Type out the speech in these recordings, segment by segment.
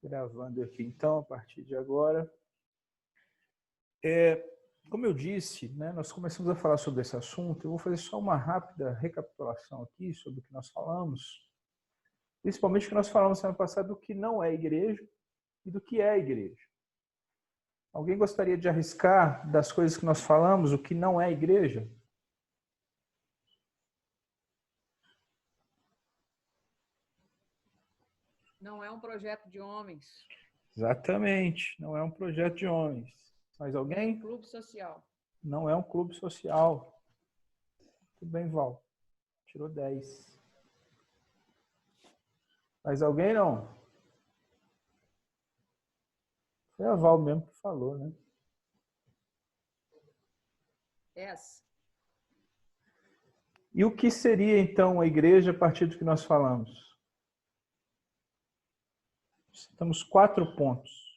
Gravando aqui, então, a partir de agora. Como eu disse, né, nós começamos a falar sobre esse assunto. Eu vou fazer só uma rápida recapitulação aqui sobre o que nós falamos, principalmente o que nós falamos semana passada do que não é igreja e do que é igreja. Alguém gostaria de arriscar das coisas que nós falamos, o que não é igreja? Não é um projeto de homens. Exatamente, não é um projeto de homens. Mais alguém? Nem clube social. Não é um clube social. Tudo bem, Val. Tirou 10. Mais alguém não? Foi a Val mesmo que falou, né? Yes. E o que seria, então, a igreja a partir do que nós falamos? Temos 4 pontos.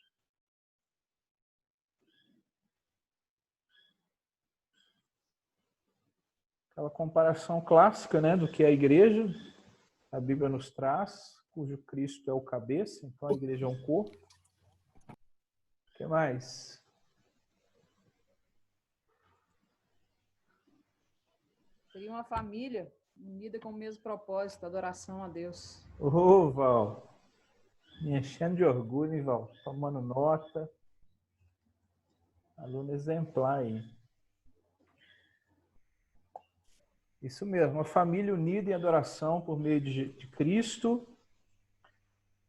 Aquela comparação clássica, né, do que é a igreja, a Bíblia nos traz, cujo Cristo é o cabeça, então a igreja é um corpo. O que mais? Seria uma família unida com o mesmo propósito, adoração a Deus. Ô, Val, me enchendo de orgulho, hein, Val? Tomando nota. Aluno exemplar aí. Isso mesmo, uma família unida em adoração por meio de Cristo.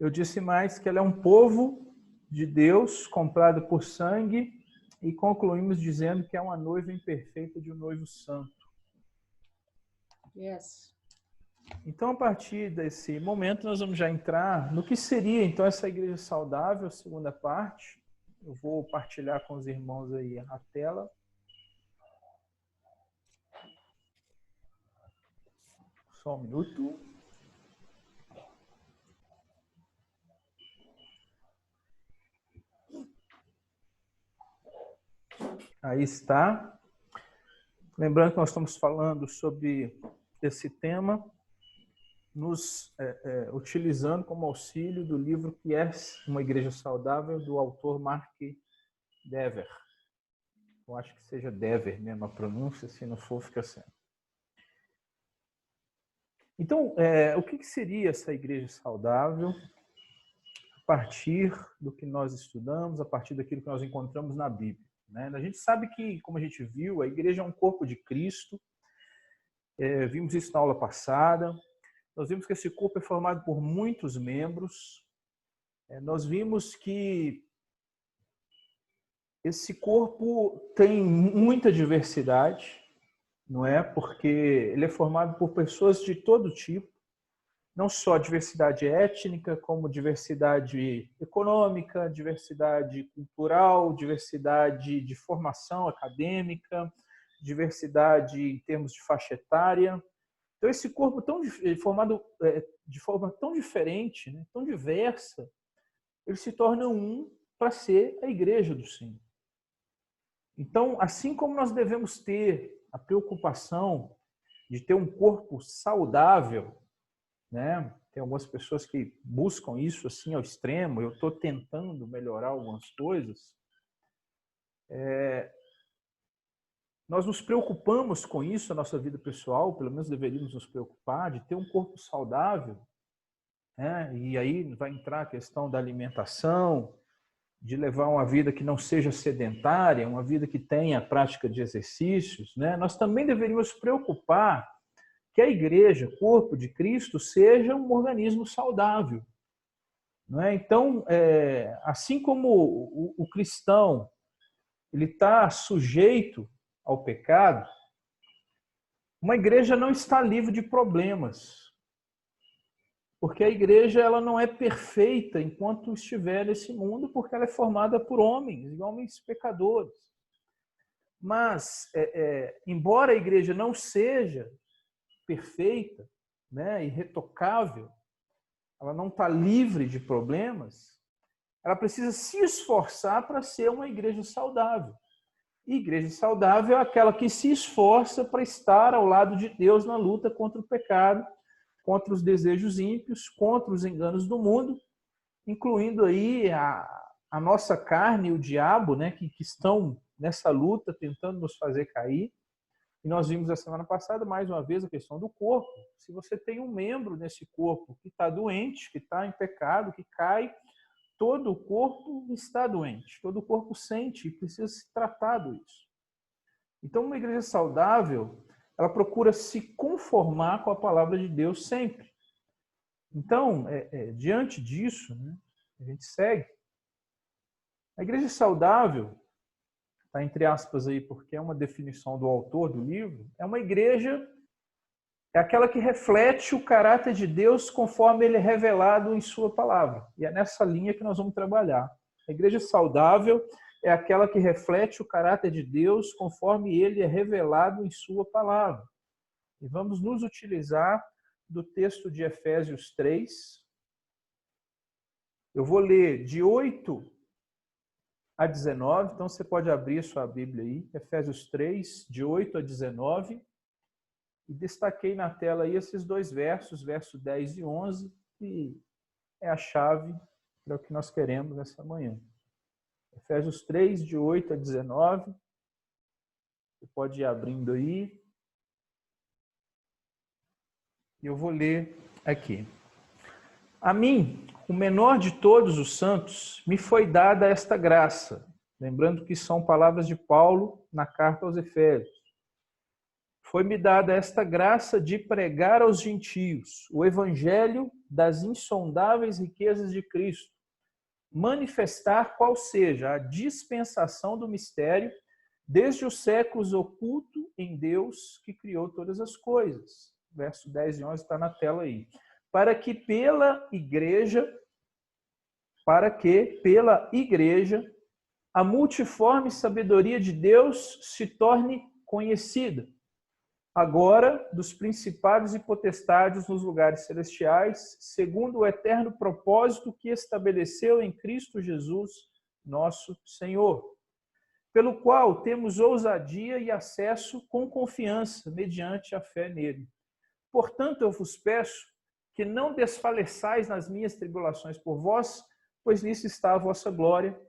Eu disse mais que ela é um povo de Deus, comprado por sangue, e concluímos dizendo que é uma noiva imperfeita de um noivo santo. Yes. Então, a partir desse momento, nós vamos já entrar no que seria, então, essa igreja saudável, segunda parte. Eu vou partilhar com os irmãos aí a tela. Só um minuto. Aí está. Lembrando que nós estamos falando sobre esse tema, nos utilizando como auxílio do livro Que é uma Igreja Saudável, do autor Mark Dever. Eu acho que seja Dever mesmo a pronúncia, se não for, fica certo. Então, o que seria essa igreja saudável? A partir do que nós estudamos, a partir daquilo que nós encontramos na Bíblia, né? A gente sabe que, como a gente viu, a igreja é um corpo de Cristo. Vimos isso na aula passada. Nós vimos que esse corpo é formado por muitos membros. Nós vimos que esse corpo tem muita diversidade, não é? Porque ele é formado por pessoas de todo tipo, não só diversidade étnica, como diversidade econômica, diversidade cultural, diversidade de formação acadêmica, diversidade em termos de faixa etária. Então, esse corpo formado de forma tão diferente, né, tão diversa, ele se torna um para ser a igreja do Senhor. Então, assim como nós devemos ter a preocupação de ter um corpo saudável, né? Tem algumas pessoas que buscam isso assim ao extremo. Eu estou tentando melhorar algumas coisas. Nós nos preocupamos com isso na nossa vida pessoal, pelo menos deveríamos nos preocupar de ter um corpo saudável, né? E aí vai entrar a questão da alimentação, de levar uma vida que não seja sedentária, uma vida que tenha prática de exercícios, né? Nós também deveríamos preocupar que a igreja, corpo de Cristo, seja um organismo saudável. Não é? Então, assim como o cristão ele está sujeito ao pecado, uma igreja não está livre de problemas, porque a igreja ela não é perfeita enquanto estiver nesse mundo, porque ela é formada por homens, e homens pecadores. Mas, embora a igreja não seja perfeita, né, irretocável, ela não está livre de problemas, ela precisa se esforçar para ser uma igreja saudável. E igreja saudável é aquela que se esforça para estar ao lado de Deus na luta contra o pecado, contra os desejos ímpios, contra os enganos do mundo, incluindo aí a nossa carne e o diabo, né, que estão nessa luta tentando nos fazer cair. E nós vimos a semana passada, mais uma vez, a questão do corpo. Se você tem um membro nesse corpo que está doente, que está em pecado, que cai, todo o corpo está doente, todo o corpo sente e precisa ser tratado isso. Então, uma igreja saudável, ela procura se conformar com a palavra de Deus sempre. Então, diante disso, né, a gente segue. A igreja saudável, está entre aspas aí, porque é uma definição do autor do livro, é uma igreja, é aquela que reflete o caráter de Deus conforme ele é revelado em sua palavra. E é nessa linha que nós vamos trabalhar. A igreja saudável é aquela que reflete o caráter de Deus conforme ele é revelado em sua palavra. E vamos nos utilizar do texto de Efésios 3. Eu vou ler de 8 a 19, então você pode abrir sua Bíblia aí, Efésios 3, de 8 a 19, e destaquei na tela aí esses dois versos, verso 10 e 11, que é a chave para o que nós queremos nessa manhã. Efésios 3, de 8 a 19, você pode ir abrindo aí, e eu vou ler aqui. A mim, o menor de todos os santos, me foi dada esta graça. Lembrando que são palavras de Paulo na carta aos Efésios. Foi-me dada esta graça de pregar aos gentios o evangelho das insondáveis riquezas de Cristo, manifestar qual seja a dispensação do mistério desde os séculos oculto em Deus que criou todas as coisas. Verso 10 e 11 está na tela aí. Para que pela igreja, a multiforme sabedoria de Deus se torne conhecida, agora dos principados e potestades nos lugares celestiais, segundo o eterno propósito que estabeleceu em Cristo Jesus, nosso Senhor, pelo qual temos ousadia e acesso com confiança, mediante a fé nele. Portanto, eu vos peço que não desfaleçais nas minhas tribulações por vós, pois nisso está a vossa glória.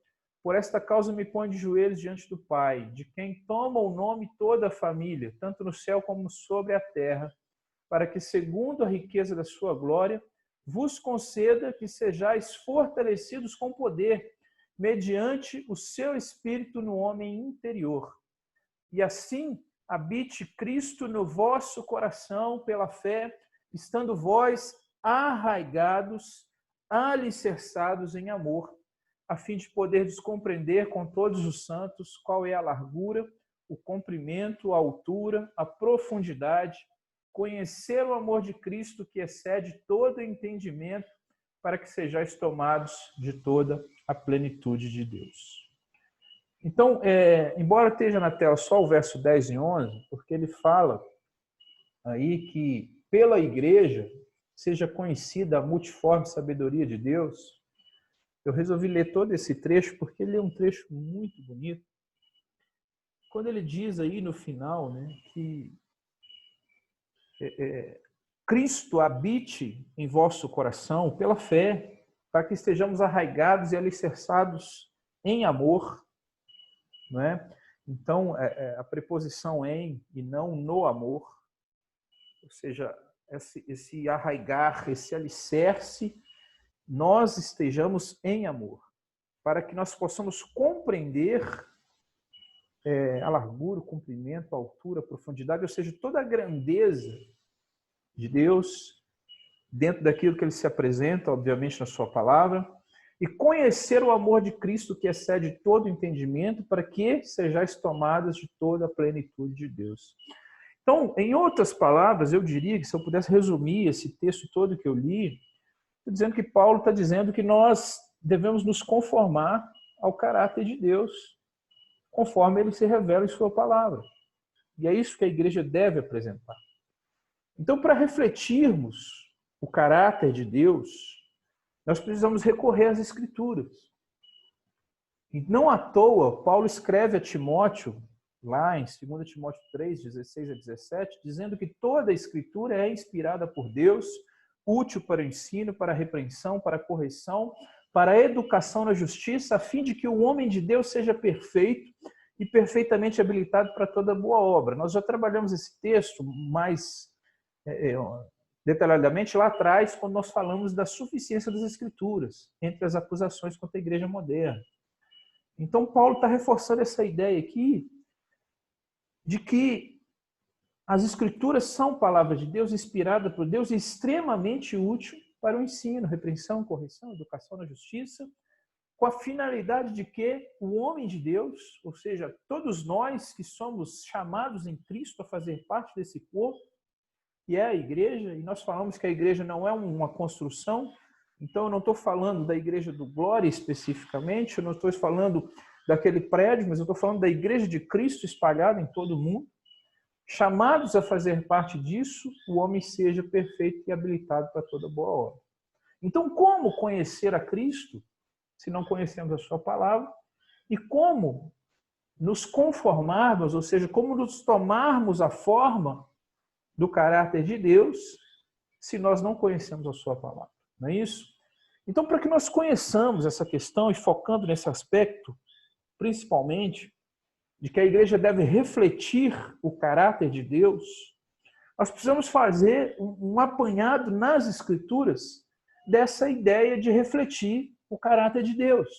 Por esta causa me ponho de joelhos diante do Pai, de quem toma o nome toda a família, tanto no céu como sobre a terra, para que, segundo a riqueza da sua glória, vos conceda que sejais fortalecidos com poder, mediante o seu Espírito no homem interior. E assim habite Cristo no vosso coração pela fé, estando vós arraigados, alicerçados em amor, a fim de poderdes compreender com todos os santos qual é a largura, o comprimento, a altura, a profundidade, conhecer o amor de Cristo que excede todo entendimento, para que sejais tomados de toda a plenitude de Deus. Então, embora esteja na tela só o verso 10 e 11, porque ele fala aí que pela igreja seja conhecida a multiforme sabedoria de Deus, eu resolvi ler todo esse trecho porque ele é um trecho muito bonito. Quando ele diz aí no final, né, que Cristo habite em vosso coração pela fé, para que estejamos arraigados e alicerçados em amor, não é? Então, a preposição em e não no amor, ou seja, esse arraigar, esse alicerce, nós estejamos em amor, para que nós possamos compreender a largura, o comprimento, a altura, a profundidade, ou seja, toda a grandeza de Deus dentro daquilo que ele se apresenta, obviamente, na sua palavra, e conhecer o amor de Cristo que excede todo entendimento, para que sejais tomados de toda a plenitude de Deus. Então, em outras palavras, eu diria que se eu pudesse resumir esse texto todo que eu li, estou dizendo que Paulo está dizendo que nós devemos nos conformar ao caráter de Deus, conforme ele se revela em sua palavra. E é isso que a igreja deve apresentar. Então, para refletirmos o caráter de Deus, nós precisamos recorrer às Escrituras. E não à toa, Paulo escreve a Timóteo, lá em 2 Timóteo 3, 16 a 17, dizendo que toda a Escritura é inspirada por Deus, útil para o ensino, para a repreensão, para a correção, para a educação na justiça, a fim de que o homem de Deus seja perfeito e perfeitamente habilitado para toda boa obra. Nós já trabalhamos esse texto mais detalhadamente lá atrás, quando nós falamos da suficiência das Escrituras entre as acusações contra a igreja moderna. Então, Paulo está reforçando essa ideia aqui de que as Escrituras são palavra de Deus, inspirada por Deus e extremamente útil para o ensino, repreensão, correção, educação na justiça, com a finalidade de que o homem de Deus, ou seja, todos nós que somos chamados em Cristo a fazer parte desse corpo, que é a igreja, e nós falamos que a igreja não é uma construção, então eu não estou falando da igreja do Glória especificamente, eu não estou falando daquele prédio, mas eu estou falando da igreja de Cristo espalhada em todo o mundo. Chamados a fazer parte disso, o homem seja perfeito e habilitado para toda boa obra. Então, como conhecer a Cristo, se não conhecemos a sua palavra? E como nos conformarmos, ou seja, como nos tomarmos a forma do caráter de Deus, se nós não conhecemos a sua palavra? Não é isso? Então, para que nós conheçamos essa questão e focando nesse aspecto, principalmente, de que a igreja deve refletir o caráter de Deus, nós precisamos fazer um apanhado nas Escrituras dessa ideia de refletir o caráter de Deus.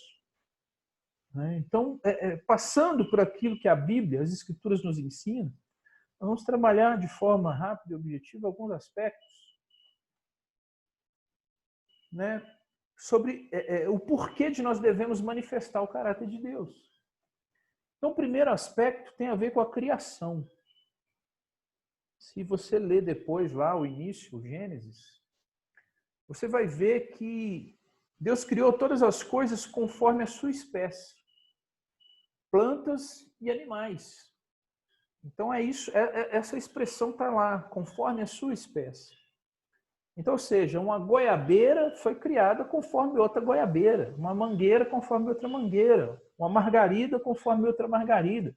Então, passando por aquilo que a Bíblia, as Escrituras nos ensinam, nós vamos trabalhar de forma rápida e objetiva alguns aspectos, sobre o porquê de nós devemos manifestar o caráter de Deus. Então, o primeiro aspecto tem a ver com a criação. Se você ler depois lá o início, o Gênesis, você vai ver que Deus criou todas as coisas conforme a sua espécie, plantas e animais. Então é isso, essa expressão está lá, conforme a sua espécie. Então, ou seja, uma goiabeira foi criada conforme outra goiabeira, uma mangueira conforme outra mangueira, uma margarida conforme outra margarida,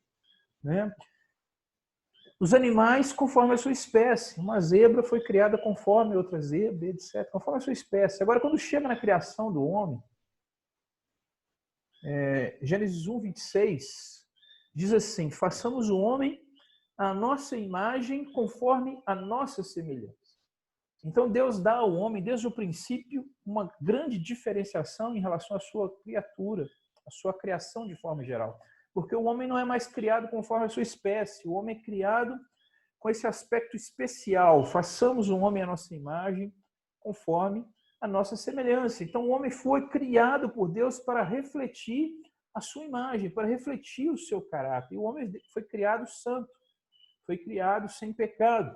né? Os animais conforme a sua espécie, uma zebra foi criada conforme outra zebra, etc., conforme a sua espécie. Agora, quando chega na criação do homem, Gênesis 1, 26, diz assim: façamos o homem à nossa imagem conforme a nossa semelhança. Então, Deus dá ao homem, desde o princípio, uma grande diferenciação em relação à sua criatura, à sua criação de forma geral. Porque o homem não é mais criado conforme a sua espécie, o homem é criado com esse aspecto especial. Façamos o homem à nossa imagem, conforme a nossa semelhança. Então, o homem foi criado por Deus para refletir a sua imagem, para refletir o seu caráter. E o homem foi criado santo, foi criado sem pecado,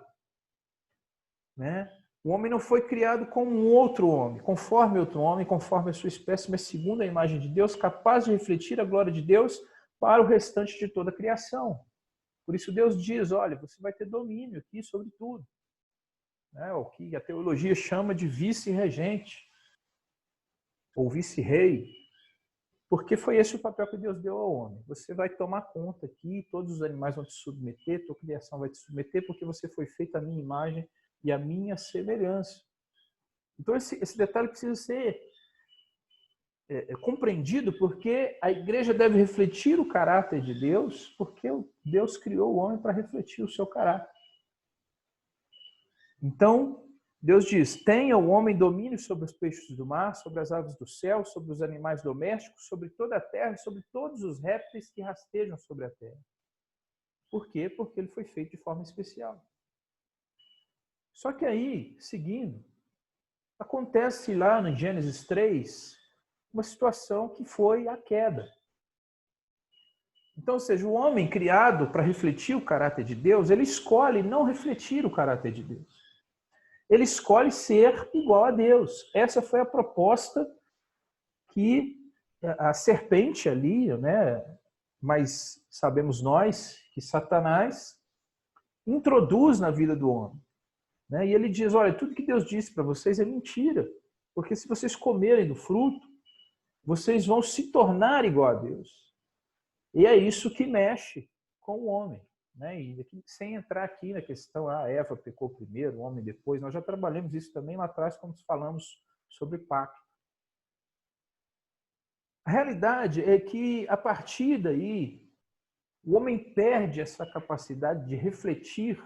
né? O homem não foi criado como um outro homem, conforme outro homem, conforme a sua espécie, mas segundo a imagem de Deus, capaz de refletir a glória de Deus para o restante de toda a criação. Por isso Deus diz, olha, você vai ter domínio aqui sobre tudo. O que a teologia chama de vice-regente, ou vice-rei, porque foi esse o papel que Deus deu ao homem. Você vai tomar conta aqui, todos os animais vão te submeter, tua criação vai te submeter, porque você foi feito à minha imagem e à minha semelhança. Então esse detalhe precisa ser compreendido, porque a igreja deve refletir o caráter de Deus, porque Deus criou o homem para refletir o seu caráter. Então, Deus diz, tenha o homem domínio sobre os peixes do mar, sobre as aves do céu, sobre os animais domésticos, sobre toda a terra, sobre todos os répteis que rastejam sobre a terra. Por quê? Porque ele foi feito de forma especial. Só que aí, seguindo, acontece lá no Gênesis 3, uma situação que foi a queda. Então, ou seja, o homem criado para refletir o caráter de Deus, ele escolhe não refletir o caráter de Deus. Ele escolhe ser igual a Deus. Essa foi a proposta que a serpente ali, mas sabemos nós que Satanás introduz na vida do homem. E ele diz, olha, tudo que Deus disse para vocês é mentira, porque se vocês comerem do fruto, vocês vão se tornar igual a Deus. E é isso que mexe com o homem. E sem entrar aqui na questão, a Eva pecou primeiro, o homem depois, nós já trabalhamos isso também lá atrás quando falamos sobre pacto. A realidade é que, a partir daí, o homem perde essa capacidade de refletir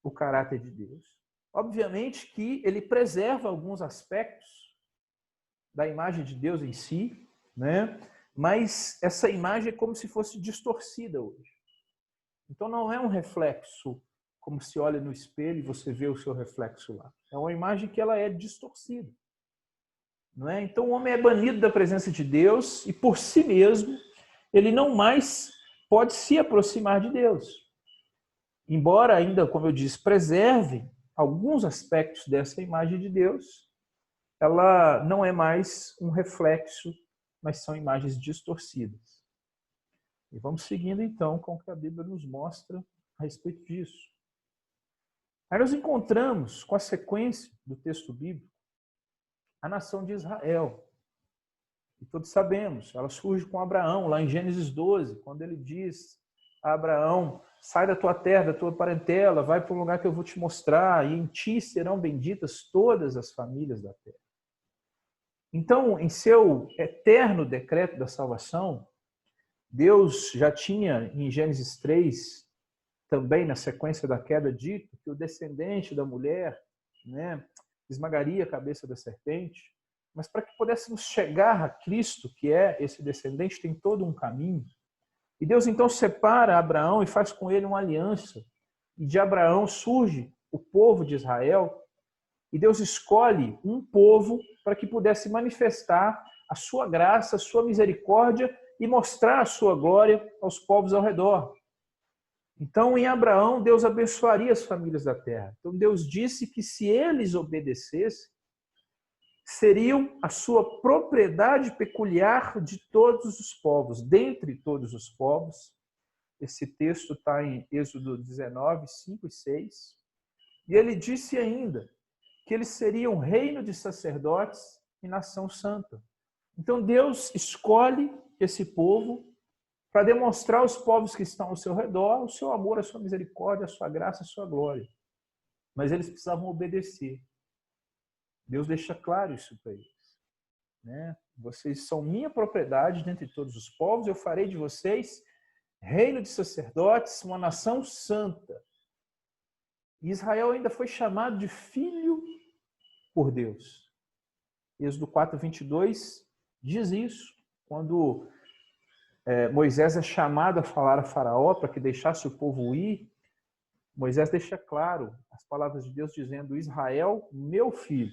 o caráter de Deus. Obviamente que ele preserva alguns aspectos da imagem de Deus em si, né? Mas essa imagem é como se fosse distorcida hoje. Então não é um reflexo como se olha no espelho e você vê o seu reflexo lá. É uma imagem que ela é distorcida. Não é? Então o homem é banido da presença de Deus e por si mesmo ele não mais pode se aproximar de Deus. Embora ainda, como eu disse, preserve alguns aspectos dessa imagem de Deus, ela não é mais um reflexo, mas são imagens distorcidas. E vamos seguindo então com o que a Bíblia nos mostra a respeito disso. Aí nós encontramos, com a sequência do texto bíblico, a nação de Israel. E todos sabemos, ela surge com Abraão, lá em Gênesis 12, quando ele diz a Abraão: sai da tua terra, da tua parentela, vai para um lugar que eu vou te mostrar, e em ti serão benditas todas as famílias da terra. Então, em seu eterno decreto da salvação, Deus já tinha, em Gênesis 3, também na sequência da queda, dito que o descendente da mulher, né, esmagaria a cabeça da serpente. Mas para que pudéssemos chegar a Cristo, que é esse descendente, tem todo um caminho. E Deus então separa Abraão e faz com ele uma aliança. E de Abraão surge o povo de Israel. E Deus escolhe um povo para que pudesse manifestar a sua graça, a sua misericórdia e mostrar a sua glória aos povos ao redor. Então, em Abraão, Deus abençoaria as famílias da terra. Então, Deus disse que se eles obedecessem, seriam a sua propriedade peculiar de todos os povos, dentre todos os povos. Esse texto está em Êxodo 19, 5 e 6. E ele disse ainda que eles seriam reino de sacerdotes e nação santa. Então Deus escolhe esse povo para demonstrar aos povos que estão ao seu redor o seu amor, a sua misericórdia, a sua graça, a sua glória. Mas eles precisavam obedecer. Deus deixa claro isso para eles. Né? Vocês são minha propriedade dentre todos os povos, eu farei de vocês reino de sacerdotes, uma nação santa. E Israel ainda foi chamado de filho por Deus. Êxodo 4, 22 diz isso. Quando Moisés é chamado a falar a Faraó para que deixasse o povo ir, Moisés deixa claro as palavras de Deus dizendo: Israel, meu filho.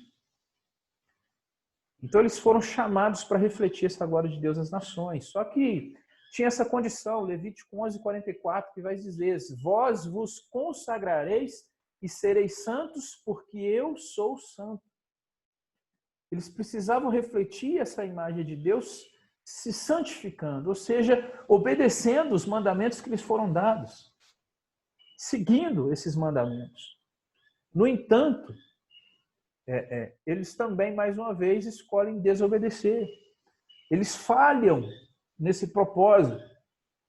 Então eles foram chamados para refletir essa glória de Deus às nações. Só que tinha essa condição, Levítico 11:44, que vai dizer: vós vos consagrareis e sereis santos, porque eu sou santo. Eles precisavam refletir essa imagem de Deus se santificando, ou seja, obedecendo os mandamentos que lhes foram dados, seguindo esses mandamentos. No entanto, eles também, mais uma vez, escolhem desobedecer. Eles falham nesse propósito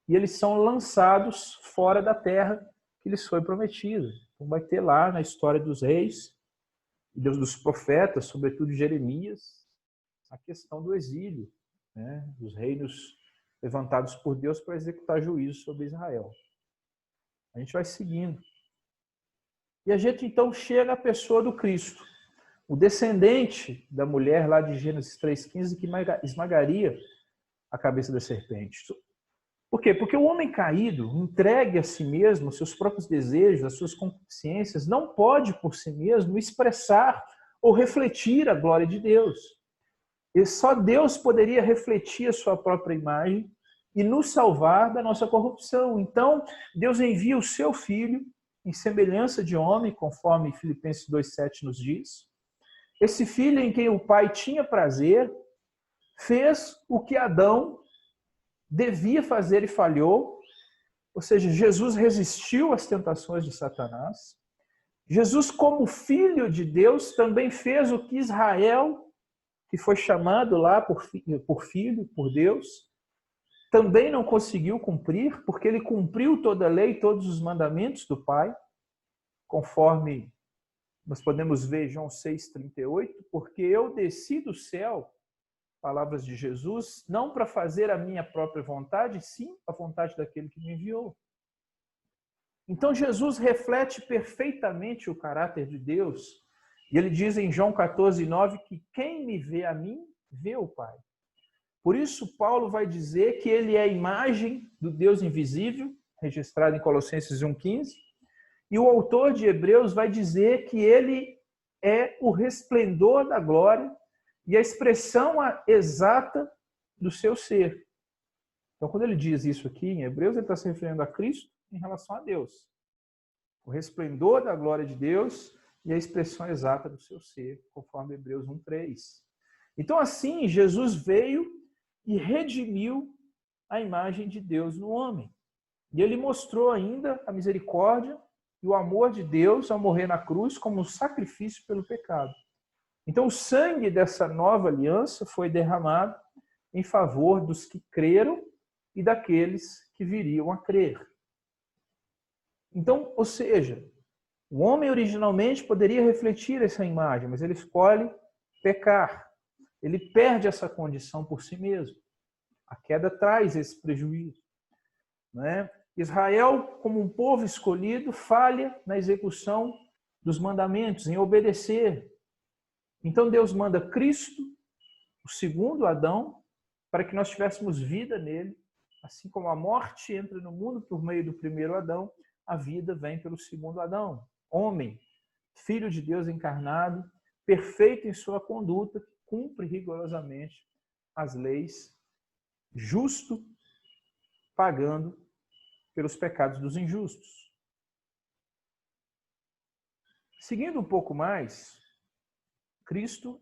e eles são lançados fora da terra que lhes foi prometida. Então vai ter lá na história dos reis, Deus dos profetas, sobretudo Jeremias, a questão do exílio, né, dos reinos levantados por Deus para executar juízo sobre Israel. A gente vai seguindo. E a gente então chega à pessoa do Cristo, o descendente da mulher lá de Gênesis 3,15, que esmagaria a cabeça da serpente. Por quê? Porque o homem caído, entregue a si mesmo, aos seus próprios desejos, às suas concupiscências, não pode por si mesmo expressar ou refletir a glória de Deus. E só Deus poderia refletir a sua própria imagem e nos salvar da nossa corrupção. Então, Deus envia o seu Filho em semelhança de homem, conforme Filipenses 2,7 nos diz. Esse Filho em quem o Pai tinha prazer, fez o que Adão devia fazer e falhou, ou seja, Jesus resistiu às tentações de Satanás. Jesus, como Filho de Deus, também fez o que Israel, que foi chamado lá por filho, por Deus, também não conseguiu cumprir, porque ele cumpriu toda a lei, todos os mandamentos do Pai, conforme nós podemos ver João 6,38, porque eu desci do céu palavras de Jesus, não para fazer a minha própria vontade, sim a vontade daquele que me enviou. Então Jesus reflete perfeitamente o caráter de Deus. E ele diz em João 14:9 que quem me vê a mim, vê o Pai. Por isso Paulo vai dizer que ele é a imagem do Deus invisível, registrado em Colossenses 1:15, e o autor de Hebreus vai dizer que ele é o resplendor da glória e a expressão exata do seu ser. Então, quando ele diz isso aqui em Hebreus, ele está se referindo a Cristo em relação a Deus. O resplendor da glória de Deus e a expressão exata do seu ser, conforme Hebreus 1:3. Então, assim, Jesus veio e redimiu a imagem de Deus no homem. E ele mostrou ainda a misericórdia e o amor de Deus ao morrer na cruz como um sacrifício pelo pecado. Então, o sangue dessa nova aliança foi derramado em favor dos que creram e daqueles que viriam a crer. Então, ou seja, o homem originalmente poderia refletir essa imagem, mas ele escolhe pecar. Ele perde essa condição por si mesmo. A queda traz esse prejuízo, não é? Israel, como um povo escolhido, falha na execução dos mandamentos, em obedecer. Então Deus manda Cristo, o segundo Adão, para que nós tivéssemos vida nele. Assim como a morte entra no mundo por meio do primeiro Adão, a vida vem pelo segundo Adão. Homem, filho de Deus encarnado, perfeito em sua conduta, cumpre rigorosamente as leis, justo, pagando pelos pecados dos injustos. Seguindo um pouco mais, Cristo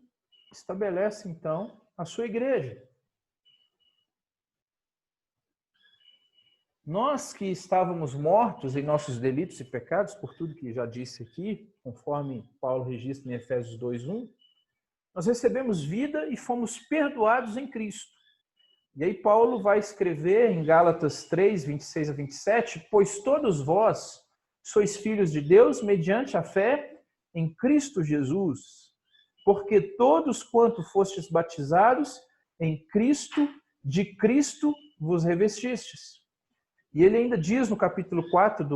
estabelece então a sua igreja. Nós que estávamos mortos em nossos delitos e pecados, por tudo que já disse aqui, conforme Paulo registra em Efésios 2:1, nós recebemos vida e fomos perdoados em Cristo. E aí Paulo vai escrever em Gálatas 3:26-27, pois todos vós sois filhos de Deus mediante a fé em Cristo Jesus, porque todos quanto fostes batizados em Cristo, de Cristo vos revestistes. E ele ainda diz no capítulo 4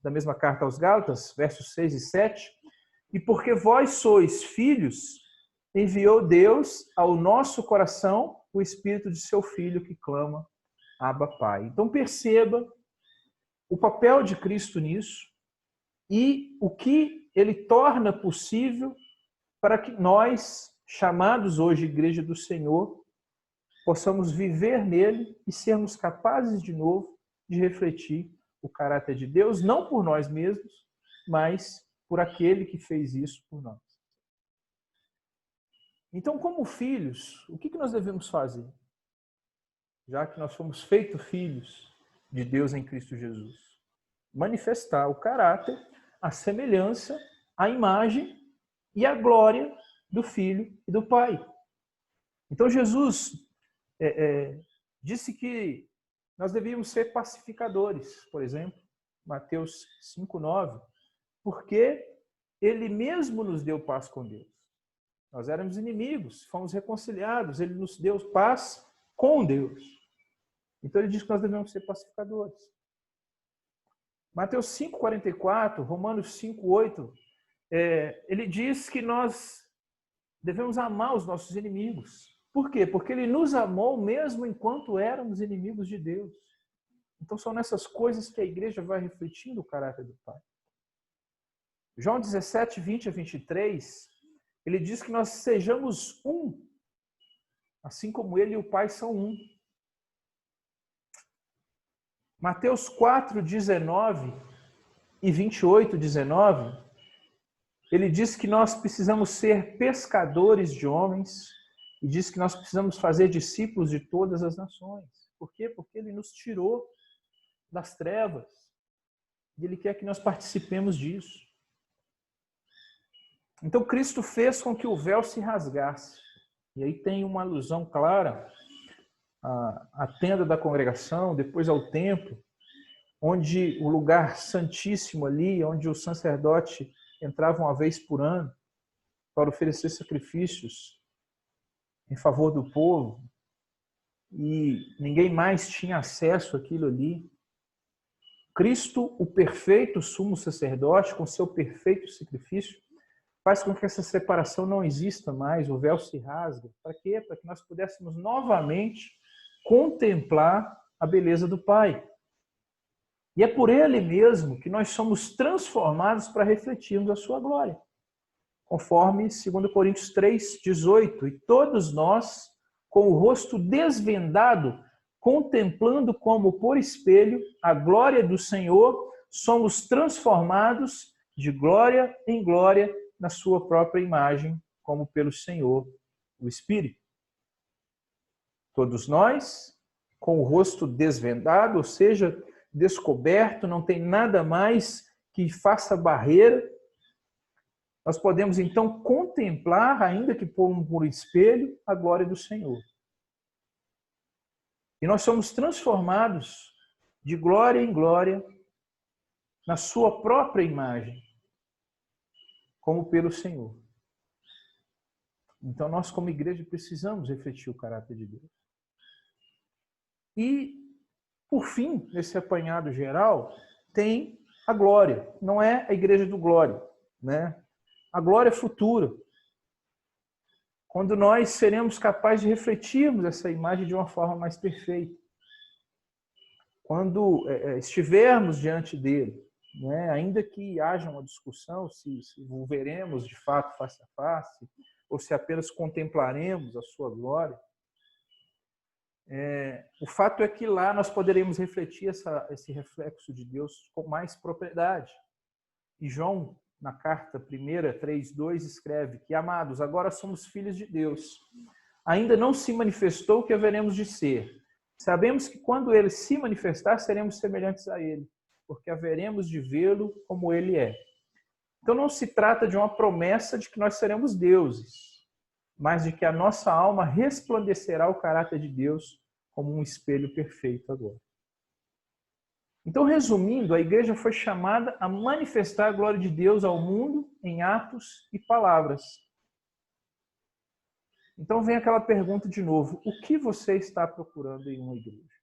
da mesma carta aos Gálatas, versos 6 e 7, e porque vós sois filhos, enviou Deus ao nosso coração o Espírito de seu Filho que clama, Abba, Pai. Então perceba o papel de Cristo nisso e o que ele torna possível para que nós, chamados hoje Igreja do Senhor, possamos viver nele e sermos capazes de novo de refletir o caráter de Deus, não por nós mesmos, mas por aquele que fez isso por nós. Então, como filhos, o que nós devemos fazer? Já que nós fomos feitos filhos de Deus em Cristo Jesus. Manifestar o caráter, a semelhança, a imagem e a glória do Filho e do Pai. Então, Jesus disse que nós devíamos ser pacificadores, por exemplo, Mateus 5:9, porque ele mesmo nos deu paz com Deus. Nós éramos inimigos, fomos reconciliados, ele nos deu paz com Deus. Então ele diz que nós devemos ser pacificadores. Mateus 5:44, Romanos 5:8, ele diz que nós devemos amar os nossos inimigos. Por quê? Porque ele nos amou mesmo enquanto éramos inimigos de Deus. Então são nessas coisas que a igreja vai refletindo o caráter do Pai. João 17:20-23, ele diz que nós sejamos um, assim como ele e o Pai são um. Mateus 4:19 e 28:19, ele diz que nós precisamos ser pescadores de homens e diz que nós precisamos fazer discípulos de todas as nações. Por quê? Porque ele nos tirou das trevas e ele quer que nós participemos disso. Então Cristo fez com que o véu se rasgasse. E aí tem uma alusão clara à tenda da congregação, depois ao templo, onde o lugar santíssimo ali, onde o sacerdote entrava uma vez por ano para oferecer sacrifícios em favor do povo, e ninguém mais tinha acesso àquilo ali. Cristo, o perfeito sumo sacerdote, com seu perfeito sacrifício, faz com que essa separação não exista mais, o véu se rasga. Para quê? Para que nós pudéssemos novamente contemplar a beleza do Pai. E é por Ele mesmo que nós somos transformados para refletirmos a sua glória. Conforme 2 Coríntios 3:18. E todos nós, com o rosto desvendado, contemplando como por espelho a glória do Senhor, somos transformados de glória em glória na sua própria imagem, como pelo Senhor, o Espírito. Todos nós, com o rosto desvendado, ou seja, descoberto, não tem nada mais que faça barreira, nós podemos então contemplar, ainda que por espelho, a glória do Senhor. E nós somos transformados de glória em glória na sua própria imagem, como pelo Senhor. Então nós, como igreja, precisamos refletir o caráter de Deus. E, por fim, nesse apanhado geral, tem a glória. Não é a igreja do glória, né? A glória futura. Quando nós seremos capazes de refletirmos essa imagem de uma forma mais perfeita. Quando estivermos diante dele, né? Ainda que haja uma discussão se o veremos de fato face a face, ou se apenas contemplaremos a sua glória, o fato é que lá nós poderemos refletir esse reflexo de Deus com mais propriedade. E João, na carta 1, 3:2, escreve que, amados, agora somos filhos de Deus. Ainda não se manifestou o que haveremos de ser. Sabemos que quando ele se manifestar, seremos semelhantes a ele, porque haveremos de vê-lo como ele é. Então não se trata de uma promessa de que nós seremos deuses, mas de que a nossa alma resplandecerá o caráter de Deus como um espelho perfeito agora. Então, resumindo, a igreja foi chamada a manifestar a glória de Deus ao mundo em atos e palavras. Então vem aquela pergunta de novo: o que você está procurando em uma igreja?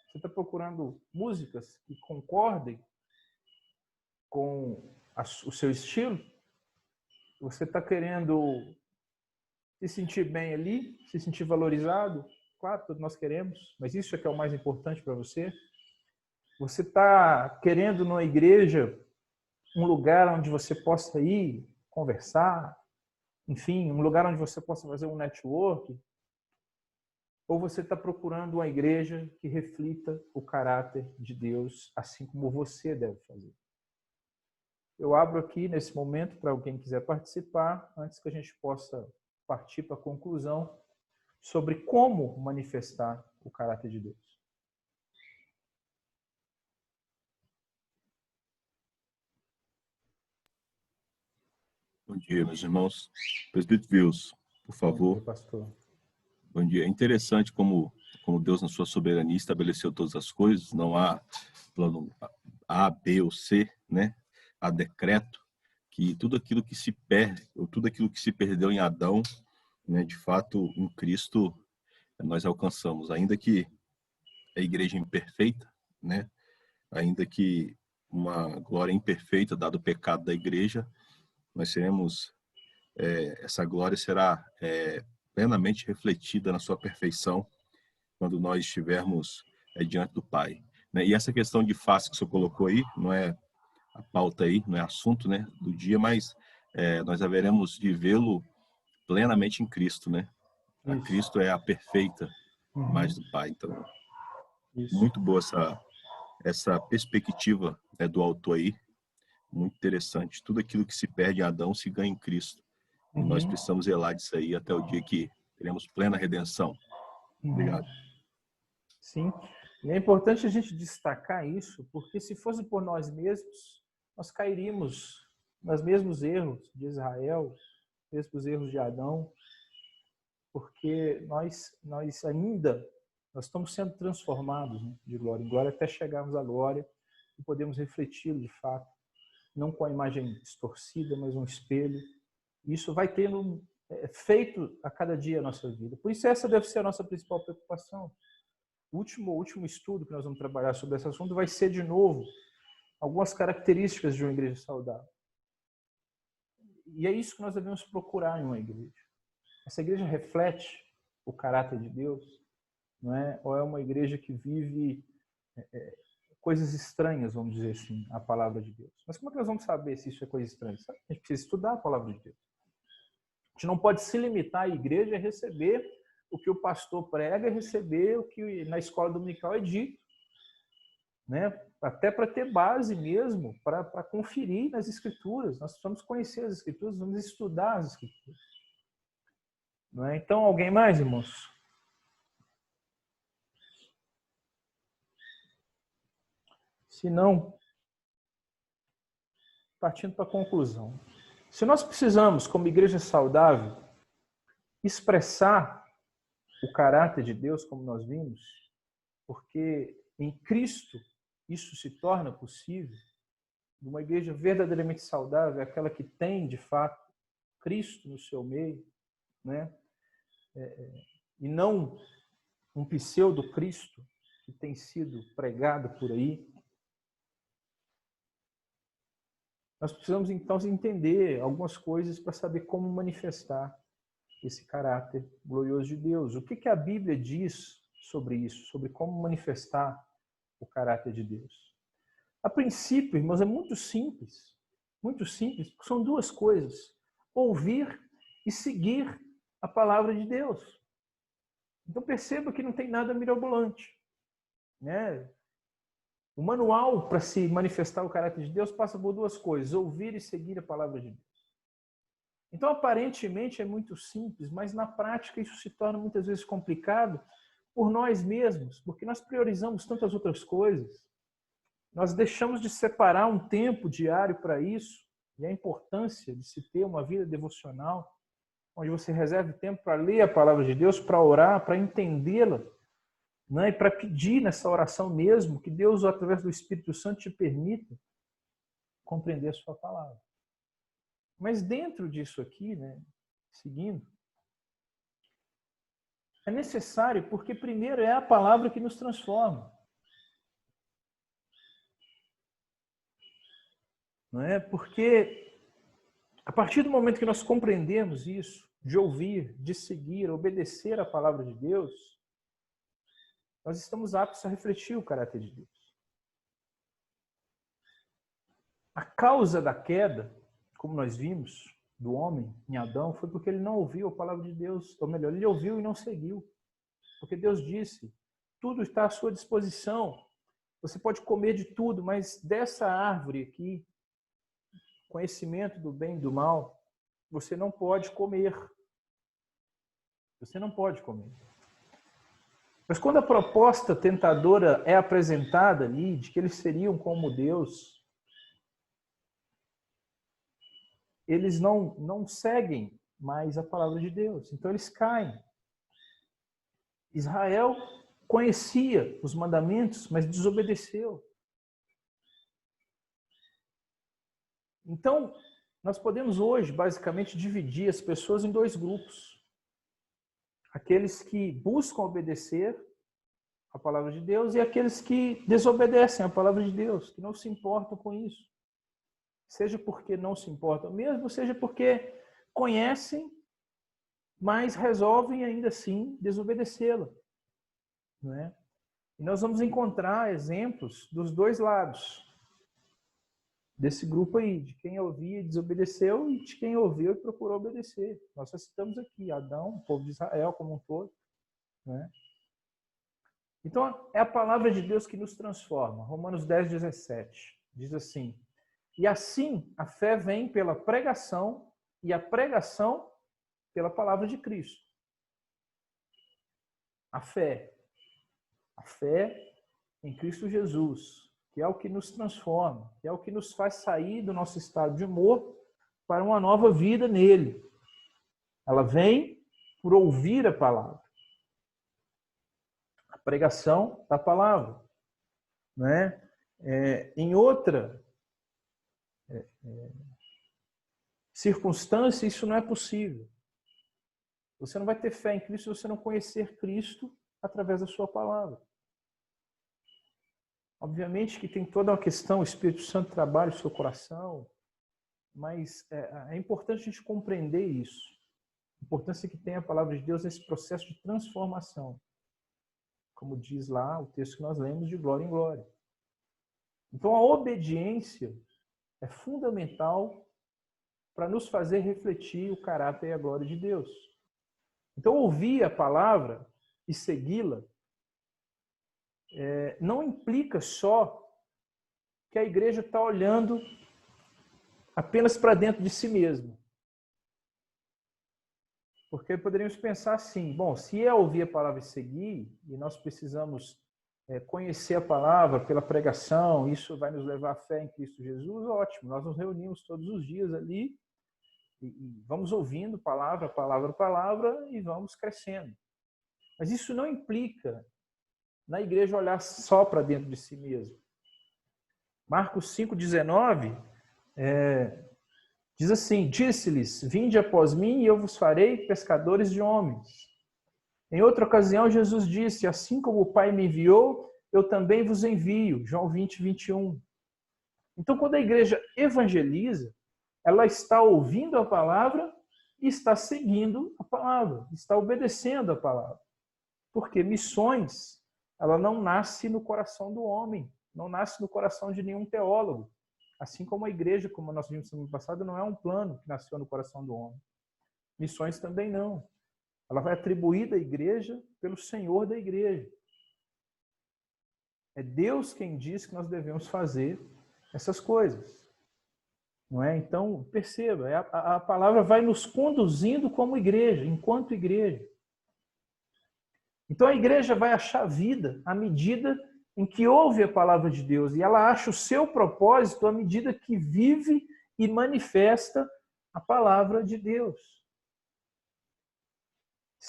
Você está procurando músicas que concordem com o seu estilo? Você está querendo se sentir bem ali, se sentir valorizado? Claro, todos nós queremos, mas isso é que é o mais importante para você? Você está querendo numa igreja um lugar onde você possa ir conversar, enfim, um lugar onde você possa fazer um network? Ou você está procurando uma igreja que reflita o caráter de Deus, assim como você deve fazer? Eu abro aqui nesse momento para alguém que quiser participar, antes que a gente possa partir para a conclusão sobre como manifestar o caráter de Deus. Bom dia, meus irmãos. Presbítero Wilson, por favor. Bom dia, pastor. Bom dia. É interessante como Deus, na sua soberania, estabeleceu todas as coisas. Não há plano A, B ou C, né? Há decreto que tudo aquilo que se perde, ou tudo aquilo que se perdeu em Adão, né, de fato, em Cristo, nós alcançamos. Ainda que a igreja imperfeita, né? Ainda que uma glória imperfeita, dado o pecado da igreja, nós seremos, essa glória será plenamente refletida na sua perfeição quando nós estivermos diante do Pai. Né? E essa questão de face que o senhor colocou aí, não é a pauta aí, não é assunto, né, do dia, mas nós haveremos de vê-lo plenamente em Cristo, né? A Cristo é a perfeita imagem do Pai. Então, muito boa essa perspectiva, né, do autor aí, muito interessante. Tudo aquilo que se perde em Adão se ganha em Cristo. E nós precisamos zelar disso aí até o dia que teremos plena redenção. Obrigado. Sim. E é importante a gente destacar isso, porque se fosse por nós mesmos, nós cairíamos nos mesmos erros de Israel, mesmos erros de Adão, porque nós ainda estamos sendo transformados, né, de glória em glória até chegarmos à glória e podemos refleti-lo de fato, não com a imagem distorcida, mas um espelho. Isso vai tendo feito a cada dia a nossa vida. Por isso essa deve ser a nossa principal preocupação. O último estudo que nós vamos trabalhar sobre esse assunto vai ser, de novo, algumas características de uma igreja saudável. E é isso que nós devemos procurar em uma igreja. Essa igreja reflete o caráter de Deus, não é? Ou é uma igreja que vive coisas estranhas, vamos dizer assim, a palavra de Deus. Mas como é que nós vamos saber se isso é coisa estranha? A gente precisa estudar a palavra de Deus. A gente não pode se limitar à igreja a receber o que o pastor prega, a receber o que na escola dominical é dito, né? Até para ter base mesmo, para conferir nas Escrituras. Nós precisamos conhecer as Escrituras, vamos estudar as Escrituras. Não é? Então, alguém mais, irmãos? Se não, partindo para a conclusão. Se nós precisamos, como igreja saudável, expressar o caráter de Deus, como nós vimos, porque em Cristo isso se torna possível, uma igreja verdadeiramente saudável é aquela que tem, de fato, Cristo no seu meio, né? E não um pseudo-Cristo que tem sido pregado por aí. Nós precisamos, então, entender algumas coisas para saber como manifestar esse caráter glorioso de Deus. O que a Bíblia diz sobre isso, sobre como manifestar o caráter de Deus? A princípio, irmãos, é muito simples, porque são duas coisas: ouvir e seguir a palavra de Deus. Então perceba que não tem nada mirabolante, né? O manual para se manifestar o caráter de Deus passa por duas coisas: ouvir e seguir a palavra de Deus. Então, aparentemente é muito simples, mas na prática isso se torna muitas vezes complicado por nós mesmos, porque nós priorizamos tantas outras coisas. Nós deixamos de separar um tempo diário para isso, e a importância de se ter uma vida devocional, onde você reserve tempo para ler a palavra de Deus, para orar, para entendê-la, né? E para pedir nessa oração mesmo que Deus, através do Espírito Santo, te permita compreender a sua palavra. Mas dentro disso aqui, né, seguindo, é necessário, porque primeiro é a palavra que nos transforma. Não é? Porque a partir do momento que nós compreendemos isso, de ouvir, de seguir, obedecer a palavra de Deus, nós estamos aptos a refletir o caráter de Deus. A causa da queda, como nós vimos, do homem em Adão, foi porque ele não ouviu a palavra de Deus, ou melhor, ele ouviu e não seguiu. Porque Deus disse, tudo está à sua disposição, você pode comer de tudo, mas dessa árvore aqui, conhecimento do bem e do mal, você não pode comer. Você não pode comer. Mas quando a proposta tentadora é apresentada ali, de que eles seriam como Deus, eles não seguem mais a palavra de Deus. Então eles caem. Israel conhecia os mandamentos, mas desobedeceu. Então, nós podemos hoje, basicamente, dividir as pessoas em dois grupos. Aqueles que buscam obedecer a palavra de Deus e aqueles que desobedecem a palavra de Deus, que não se importam com isso. Seja porque não se importam mesmo, seja porque conhecem, mas resolvem ainda assim desobedecê-la. Não é? E nós vamos encontrar exemplos dos dois lados desse grupo aí, de quem ouvia e desobedeceu e de quem ouviu e procurou obedecer. Nós só citamos aqui Adão, o povo de Israel como um todo. Né? Então, é a palavra de Deus que nos transforma. Romanos 10:17 diz assim: e assim a fé vem pela pregação e a pregação pela palavra de Cristo. A fé em Cristo Jesus, que é o que nos transforma, que é o que nos faz sair do nosso estado de morto para uma nova vida nele. Ela vem por ouvir a palavra. A pregação da palavra. Né? Em outra circunstância, isso não é possível. Você não vai ter fé em Cristo se você não conhecer Cristo através da sua palavra. Obviamente que tem toda uma questão, o Espírito Santo trabalha o seu coração, mas é importante a gente compreender isso. A importância que tem a palavra de Deus nesse processo de transformação. Como diz lá o texto que nós lemos, de glória em glória. Então a obediência é fundamental para nos fazer refletir o caráter e a glória de Deus. Então ouvir a palavra e segui-la não implica só que a igreja está olhando apenas para dentro de si mesma. Porque poderíamos pensar assim, bom, se é ouvir a palavra e seguir, e nós precisamos conhecer a palavra pela pregação, isso vai nos levar à fé em Cristo Jesus, ótimo, nós nos reunimos todos os dias ali e vamos ouvindo palavra, palavra, palavra e vamos crescendo. Mas isso não implica na igreja olhar só para dentro de si mesmo. Marcos 5,19 diz assim, disse-lhes, vinde após mim e eu vos farei pescadores de homens. Em outra ocasião, Jesus disse, assim como o Pai me enviou, eu também vos envio. João 20, 21. Então, quando a igreja evangeliza, ela está ouvindo a palavra e está seguindo a palavra, está obedecendo a palavra. Porque missões, ela não nasce no coração do homem, não nasce no coração de nenhum teólogo. Assim como a igreja, como nós vimos no ano passado, não é um plano que nasceu no coração do homem. Missões também não. Ela vai atribuída à igreja pelo Senhor da igreja. É Deus quem diz que nós devemos fazer essas coisas. Não é? Então, perceba, a palavra vai nos conduzindo como igreja, enquanto igreja. Então, a igreja vai achar vida à medida em que ouve a palavra de Deus, e ela acha o seu propósito à medida que vive e manifesta a palavra de Deus.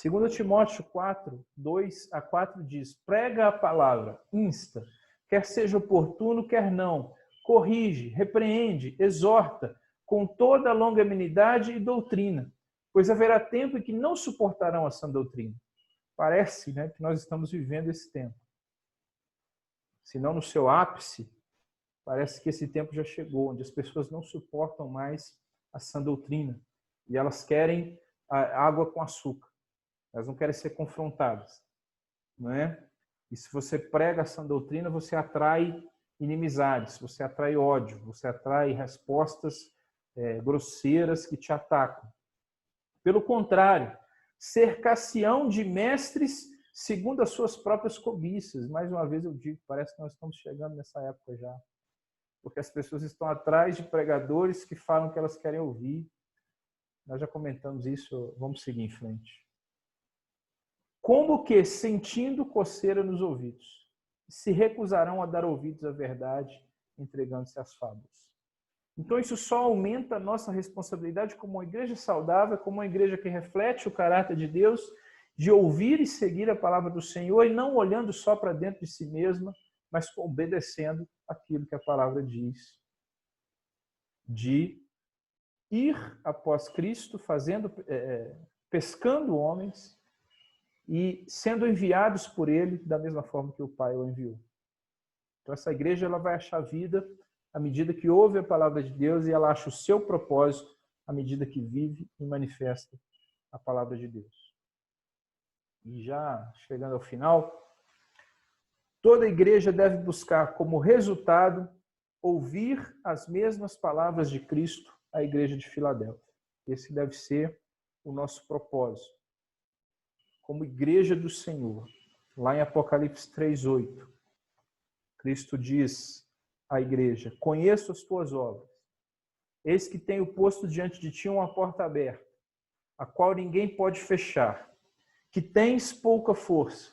2 Timóteo 4, 2 a 4 diz, prega a palavra, insta, quer seja oportuno, quer não, corrige, repreende, exorta, com toda a longanimidade e doutrina, pois haverá tempo em que não suportarão a sã doutrina. Parece, né, que nós estamos vivendo esse tempo. Se não no seu ápice, parece que esse tempo já chegou, onde as pessoas não suportam mais a sã doutrina. E elas querem a água com açúcar. Elas não querem ser confrontadas. Não é? E se você prega a sã doutrina, você atrai inimizades, você atrai ódio, você atrai respostas grosseiras que te atacam. Pelo contrário, cercar-se-ão de mestres segundo as suas próprias cobiças. Mais uma vez eu digo, parece que nós estamos chegando nessa época já. Porque as pessoas estão atrás de pregadores que falam o que elas querem ouvir. Nós já comentamos isso, vamos seguir em frente. Como que, sentindo coceira nos ouvidos, se recusarão a dar ouvidos à verdade, entregando-se às fábulas. Então isso só aumenta a nossa responsabilidade como uma igreja saudável, como uma igreja que reflete o caráter de Deus, de ouvir e seguir a palavra do Senhor e não olhando só para dentro de si mesma, mas obedecendo aquilo que a palavra diz. De ir após Cristo, pescando homens e sendo enviados por Ele da mesma forma que o Pai o enviou. Então essa igreja ela vai achar vida à medida que ouve a palavra de Deus e ela acha o seu propósito à medida que vive e manifesta a palavra de Deus. E já chegando ao final, toda igreja deve buscar como resultado ouvir as mesmas palavras de Cristo à igreja de Filadélfia. Esse deve ser o nosso propósito. Como igreja do Senhor, lá em Apocalipse 3:8, Cristo diz à igreja, conheço as tuas obras, eis que tenho posto diante de ti uma porta aberta, a qual ninguém pode fechar, que tens pouca força,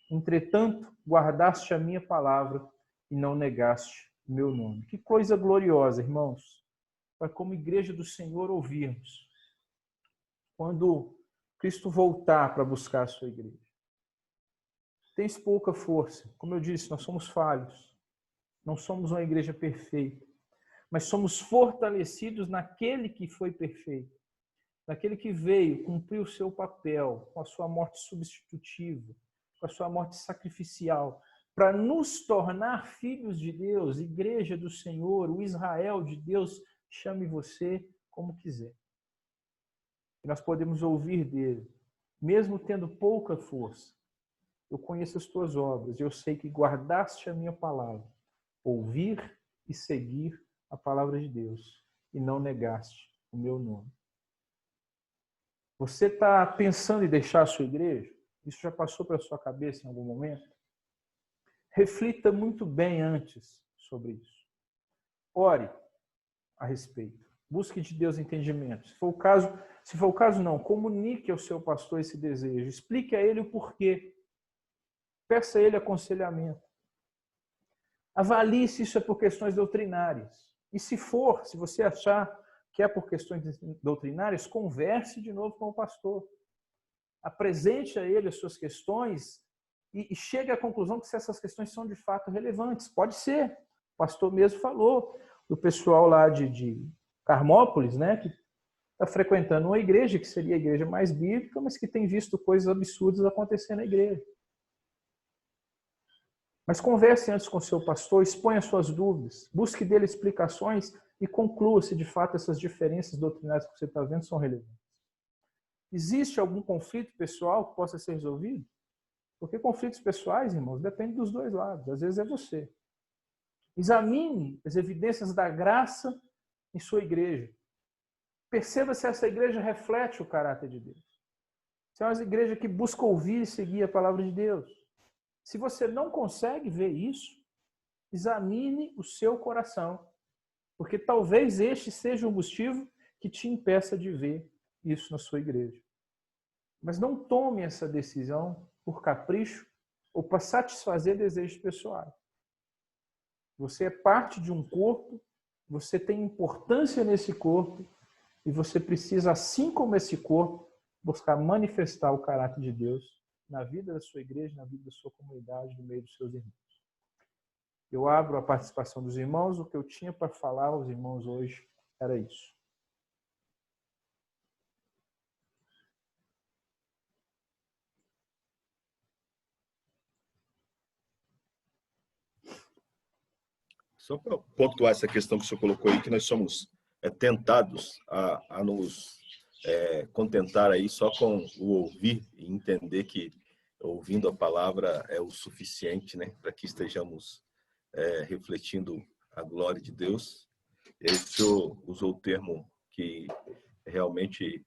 entretanto guardaste a minha palavra e não negaste o meu nome. Que coisa gloriosa, irmãos, para como igreja do Senhor ouvirmos, quando Cristo voltar para buscar a sua igreja. Tens pouca força, como eu disse, nós somos falhos, não somos uma igreja perfeita, mas somos fortalecidos naquele que foi perfeito. naquele que veio cumprir o seu papel com a sua morte substitutiva, com a sua morte sacrificial, para nos tornar filhos de Deus, igreja do Senhor, o Israel de Deus, chame você como quiser. E nós podemos ouvir dele, mesmo tendo pouca força. Eu conheço as tuas obras, eu sei que guardaste a minha palavra. Ouvir e seguir a palavra de Deus, e não negaste o meu nome. Você está pensando em deixar a sua igreja? Isso já passou pela sua cabeça em algum momento? Reflita muito bem antes sobre isso. Ore a respeito. Busque de Deus entendimento. Se for o caso, não. Comunique ao seu pastor esse desejo. Explique a ele o porquê. Peça a ele aconselhamento. Avalie se isso é por questões doutrinárias. E se você achar que é por questões doutrinárias, converse de novo com o pastor. Apresente a ele as suas questões e chegue à conclusão que se essas questões são de fato relevantes. Pode ser. O pastor mesmo falou do pessoal lá de Carmópolis, né, que está frequentando uma igreja que seria a igreja mais bíblica, mas que tem visto coisas absurdas acontecer na igreja. Mas converse antes com o seu pastor, exponha suas dúvidas, busque dele explicações e conclua se de fato essas diferenças doutrinárias que você está vendo são relevantes. Existe algum conflito pessoal que possa ser resolvido? Porque conflitos pessoais, irmãos, dependem dos dois lados. Às vezes é você. Examine as evidências da graça em sua igreja. Perceba se essa igreja reflete o caráter de Deus. Se é uma igreja que busca ouvir e seguir a palavra de Deus. Se você não consegue ver isso, examine o seu coração. Porque talvez este seja o motivo que te impeça de ver isso na sua igreja. Mas não tome essa decisão por capricho ou para satisfazer desejos pessoais. Você é parte de um corpo, você tem importância nesse corpo e você precisa, assim como esse corpo, buscar manifestar o caráter de Deus na vida da sua igreja, na vida da sua comunidade, no meio dos seus irmãos. Eu abro a participação dos irmãos. O que eu tinha para falar aos irmãos hoje era isso. Só para pontuar essa questão que o senhor colocou aí, que nós somos tentados a nos contentar aí só com o ouvir e entender que ouvindo a palavra é o suficiente, né, para que estejamos refletindo a glória de Deus. E aí o senhor usou o termo que realmente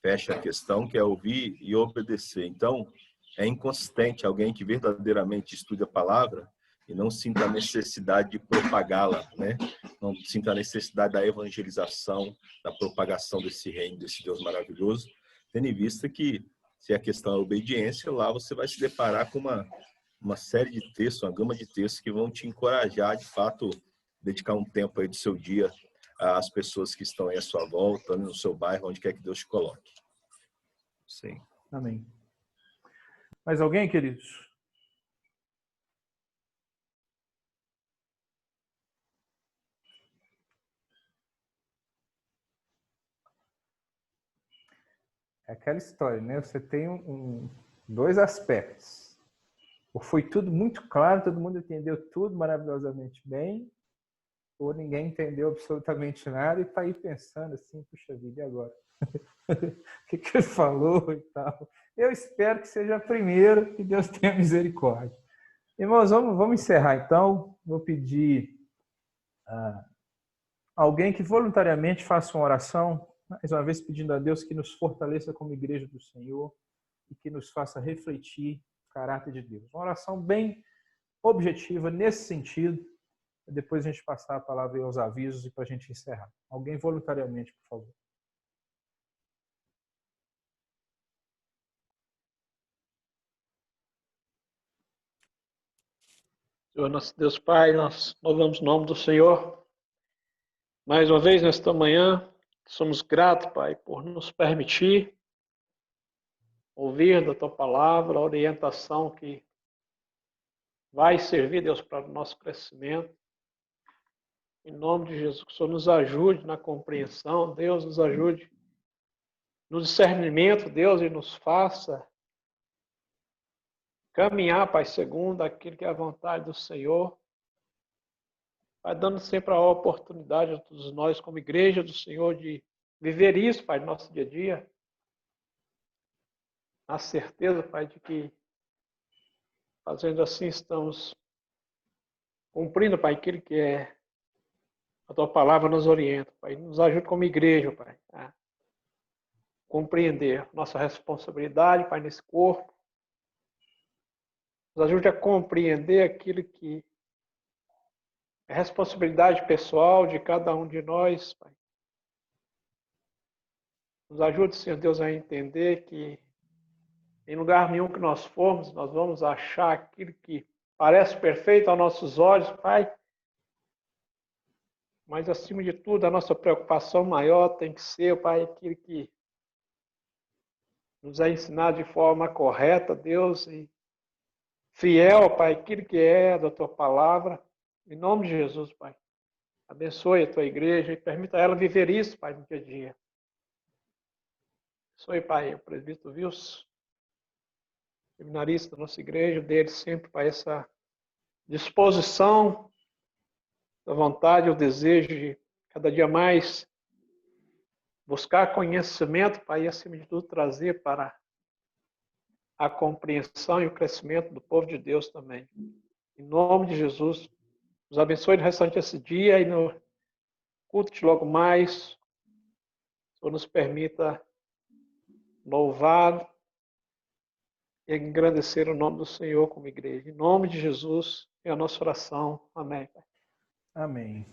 fecha a questão, que é ouvir e obedecer. Então, é inconsistente alguém que verdadeiramente estuda a palavra e não sinta a necessidade de propagá-la, né? Não sinta a necessidade da evangelização, da propagação desse reino, desse Deus maravilhoso, tendo em vista que, se a questão é obediência, lá você vai se deparar com uma série de textos, uma gama de textos que vão te encorajar, de fato, dedicar um tempo aí do seu dia às pessoas que estão aí à sua volta, no seu bairro, onde quer que Deus te coloque. Sim. Amém. Mais alguém, queridos? É aquela história, né? Você tem dois aspectos. Ou foi tudo muito claro, todo mundo entendeu tudo maravilhosamente bem, ou ninguém entendeu absolutamente nada e está aí pensando assim, puxa vida, e agora? O que ele falou e tal? Eu espero que seja a primeira, que Deus tenha misericórdia. Irmãos, vamos encerrar então. Vou pedir a alguém que voluntariamente faça uma oração, mais uma vez pedindo a Deus que nos fortaleça como igreja do Senhor e que nos faça refletir o caráter de Deus. Uma oração bem objetiva nesse sentido. Depois a gente passar a palavra aos avisos e para a gente encerrar. Alguém voluntariamente, por favor. Senhor, nosso Deus Pai, nós louvamos o nome do Senhor. Mais uma vez, nesta manhã, somos gratos, Pai, por nos permitir ouvir da Tua palavra, a orientação que vai servir, Deus, para o nosso crescimento. Em nome de Jesus, que o Senhor nos ajude na compreensão, Deus nos ajude no discernimento, Deus, e nos faça caminhar, Pai, segundo aquilo que é a vontade do Senhor. Pai, dando sempre a oportunidade a todos nós, como igreja do Senhor, de viver isso, Pai, no nosso dia a dia. Na certeza, Pai, de que fazendo assim estamos cumprindo, Pai, aquilo que é a Tua palavra nos orienta, Pai. Nos ajude como igreja, Pai, a compreender nossa responsabilidade, Pai, nesse corpo. Nos ajude a compreender aquilo que é responsabilidade pessoal de cada um de nós, Pai. Nos ajude, Senhor Deus, a entender que em lugar nenhum que nós formos, nós vamos achar aquilo que parece perfeito aos nossos olhos, Pai. Mas, acima de tudo, a nossa preocupação maior tem que ser, Pai, aquilo que nos é ensinado de forma correta, Deus, e fiel, Pai, aquilo que é da Tua palavra. Em nome de Jesus, Pai. Abençoe a Tua igreja e permita ela viver isso, Pai, no dia a dia. Abençoe, Pai, o presbítero Wilson, seminarista da nossa igreja, dele sempre, Pai, essa disposição, a vontade, o desejo de cada dia mais buscar conhecimento, Pai, e acima de tudo trazer para a compreensão e o crescimento do povo de Deus também. Em nome de Jesus, nos abençoe no restante desse dia e no culto de logo mais. O Senhor nos permita louvar e engrandecer o nome do Senhor como igreja. Em nome de Jesus, é a nossa oração. Amém. Amém.